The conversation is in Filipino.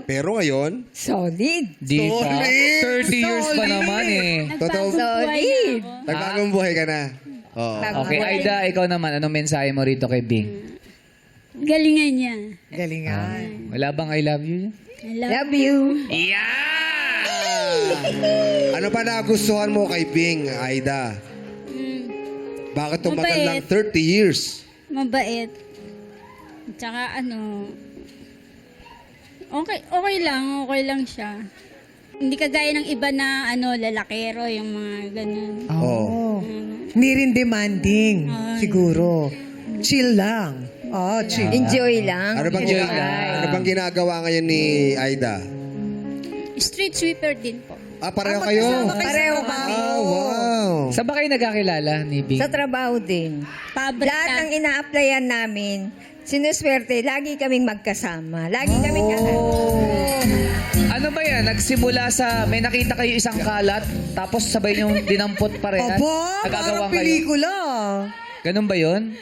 Pero ngayon, Solid. Di ba? Solid! 30 years pa naman eh. Totoo. Solid. Nagbagong buhay ka na. Oo. Okay, Aida, ikaw naman. Anong mensahe mo rito kay Bing? Galingan niya. Galingan. Wala bang I love you? I love Love you. Ano pa nagustuhan mo kay Bing, Aida? Bakit tumagal Mabait. lang 30 years? Mabait. Tsaka okay lang siya. Hindi kagaya ng iba na lalakero, yung mga ganun. Oo. Hindi rin demanding, siguro. Chill lang. Chill. Enjoy lang. Ano bang, Enjoy lang. ano bang ginagawa ngayon ni Aida? Street sweeper din po. Pareho kayo? Pareho kami. Wow. Saan ba kayo nagkakilala ni Bing? Sa trabaho din. Pabrika. Lahat ng ina-applyan namin, sinuswerte, lagi kaming magkasama. Lagi kaming Ano ba yan? Nagsimula sa may nakita kayo isang kalat tapos sabay niyong dinampot parehas? Aba, Nagagawa parang pelikula. Ganun ba yun?